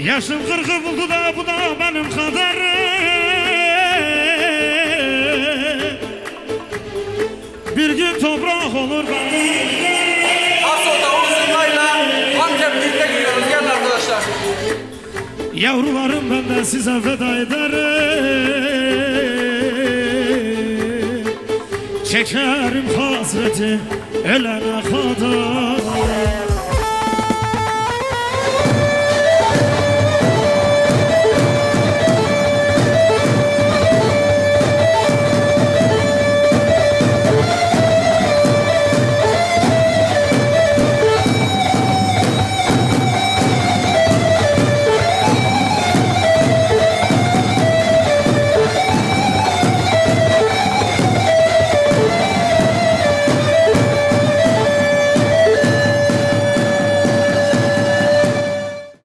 Yaşım 40'ı buldu da bu da benim kaderim. Bir gün toprak olur benim. Asıl davul zurnayla Antep düğününe gidiyoruz. Gelin arkadaşlar. Yavrularım ben de size feda ederim. Çekerim hasreti ölene kadar.